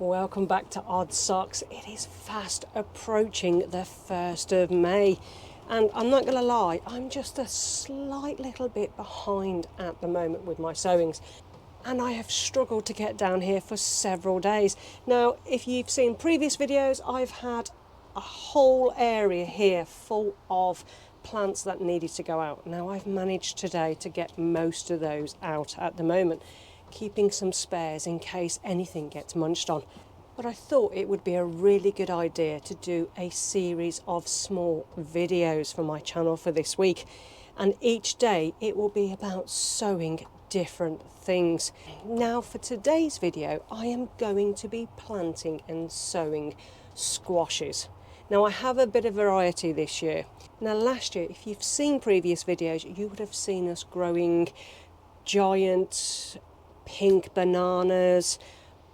Welcome back to Odd Socks. It is fast approaching the 1st of May and I'm not going to lie, I'm just a slight little bit behind at the moment with my sowings and I have struggled to get down here for several days. Now if you've seen previous videos, I've had a whole area here full of plants that needed to go out. Now I've managed today to get most of those out at the moment, keeping some spares in case anything gets munched on. But I thought it would be a really good idea to do a series of small videos for my channel for this week, and each day it will be about sowing different things. Now for today's video I am going to be planting and sowing squashes. Now I have a bit of variety this year. Now last year, if you've seen previous videos, you would have seen us growing giant pink bananas,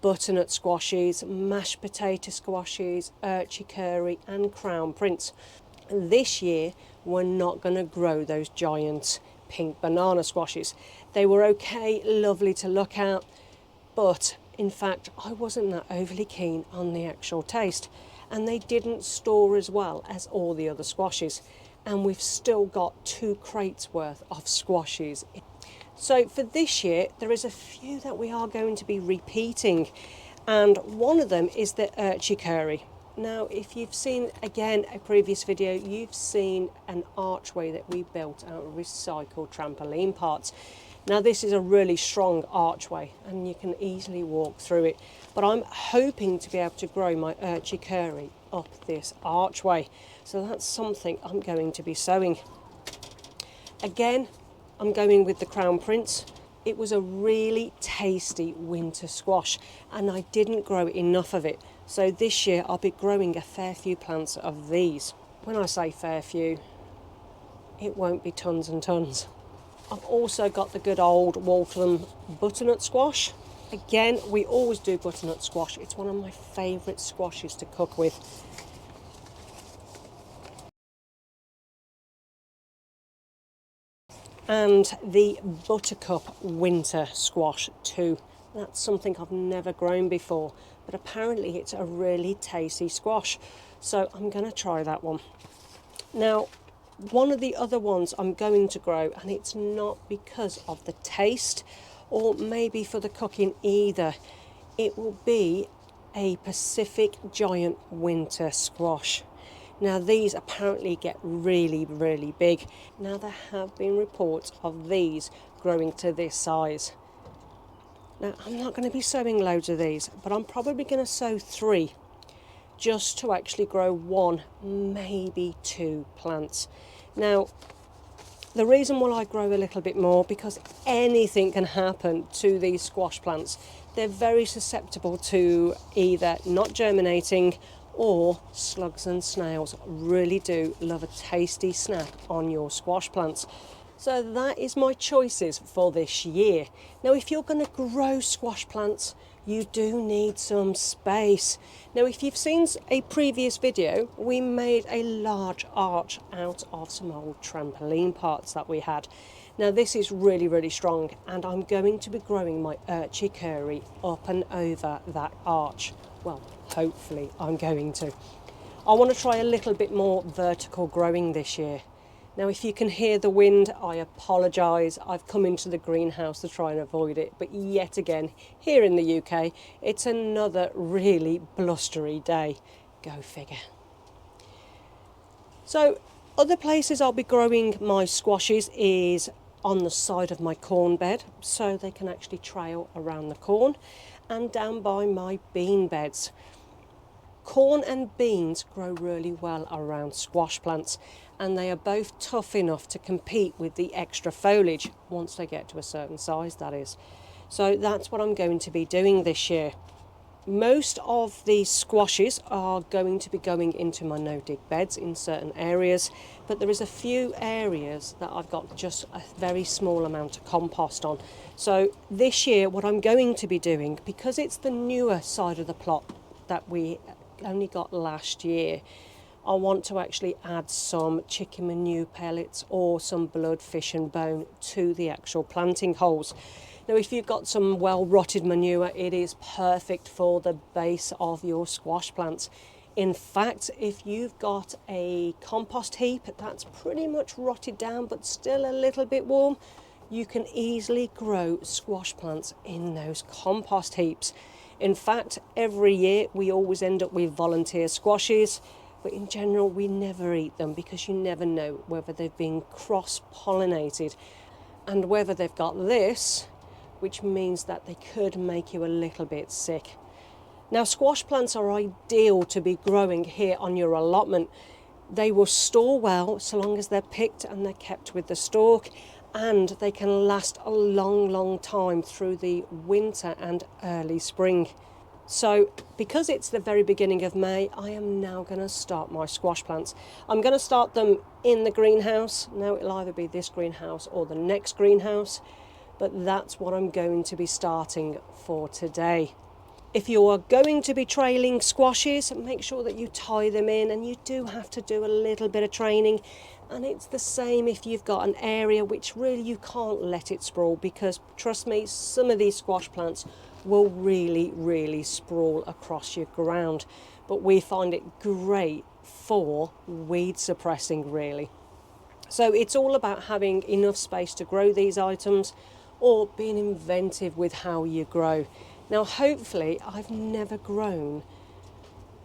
butternut squashes, mashed potato squashes, urticurry and crown prince. This year we're not going to grow those giant pink banana squashes. They were okay, lovely to look at, but in fact I wasn't that overly keen on the actual taste, and they didn't store as well as all the other squashes, and we've still got 2 crates worth of squashes. So for this year there is a few that we are going to be repeating, and one of them is the urticurry. Now if you've seen again a previous video, you've seen an archway that we built out of recycled trampoline parts. Now this is a really strong archway and you can easily walk through it, but I'm hoping to be able to grow my urticurry up this archway, so that's something I'm going to be sowing. Again, I'm going with the crown prince. It was a really tasty winter squash and I didn't grow enough of it, so this year I'll be growing a fair few plants of these. When I say fair few, it won't be tons and tons. I've also got the good old Waltham butternut squash. Again, we always do butternut squash. It's one of my favourite squashes to cook with. And the buttercup winter squash too. That's something I've never grown before, but apparently it's a really tasty squash, so I'm going to try that one. Now one of the other ones I'm going to grow, and it's not because of the taste or maybe for the cooking either, it will be a Pacific giant winter squash. Now these apparently get really big. Now there have been reports of these growing to this size. Now I'm not going to be sowing loads of these, but I'm probably going to sow 3 just to actually grow 1, maybe 2 plants. Now the reason why I grow a little bit more, because anything can happen to these squash plants. They're very susceptible to either not germinating or slugs and snails. Really do love a tasty snack on your squash plants. So that is my choices for this year. Now if you're going to grow squash plants, you do need some space. Now if you've seen a previous video, we made a large arch out of some old trampoline parts that we had. Now this is really strong, and I'm going to be growing my urticurry up and over that arch. Well, hopefully I'm going to. I want to try a little bit more vertical growing this year. Now if you can hear the wind, I apologise. I've come into the greenhouse to try and avoid it, but yet again, here in the UK, it's another really blustery day. Go figure. So other places I'll be growing my squashes is on the side of my corn bed, so they can actually trail around the corn, and down by my bean beds. Corn and beans grow really well around squash plants, and they are both tough enough to compete with the extra foliage once they get to a certain size, that is. So that's what I'm going to be doing this year. Most of these squashes are going to be going into my no-dig beds in certain areas, but there is a few areas that I've got just a very small amount of compost on. So this year what I'm going to be doing, because it's the newer side of the plot that we only got last year, I want to actually add some chicken manure pellets or some blood, fish and bone to the actual planting holes. Now if you've got some well rotted manure, it is perfect for the base of your squash plants. In fact, if you've got a compost heap that's pretty much rotted down but still a little bit warm, you can easily grow squash plants in those compost heaps. In fact, every year we always end up with volunteer squashes, but in general we never eat them because you never know whether they've been cross-pollinated and whether they've got this, which means that they could make you a little bit sick. Now, squash plants are ideal to be growing here on your allotment. They will store well so long as they're picked and they're kept with the stalk, and they can last a long time through the winter and early spring. So because it's the very beginning of May, I am now going to start my squash plants. I'm going to start them in the greenhouse. Now it'll either be this greenhouse or the next greenhouse, but that's what I'm going to be starting for today. If you are going to be trailing squashes, make sure that you tie them in, and you do have to do a little bit of training. And it's the same if you've got an area which really you can't let it sprawl, because trust me, some of these squash plants will really sprawl across your ground. But we find it great for weed suppressing, really. So it's all about having enough space to grow these items, or being inventive with how you grow. Now hopefully I've never grown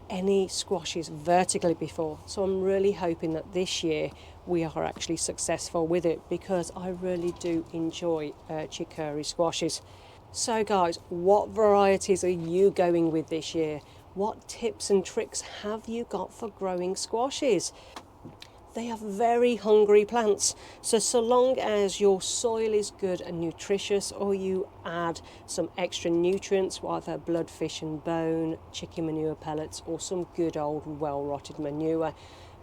any squashes vertically before, so I'm really hoping that this year we are actually successful with it, because I really do enjoy chicory squashes. So guys, what varieties are you going with this year? What tips and tricks have you got for growing squashes? They are very hungry plants, so long as your soil is good and nutritious, or you add some extra nutrients, either blood, fish and bone, chicken manure pellets, or some good old well-rotted manure,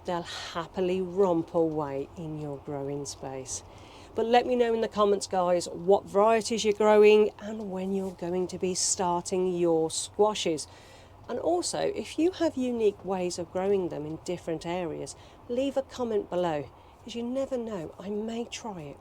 they'll happily romp away in your growing space. But let me know in the comments, guys, what varieties you're growing and when you're going to be starting your squashes. And also, if you have unique ways of growing them in different areas, leave a comment below, because you never know, I may try it.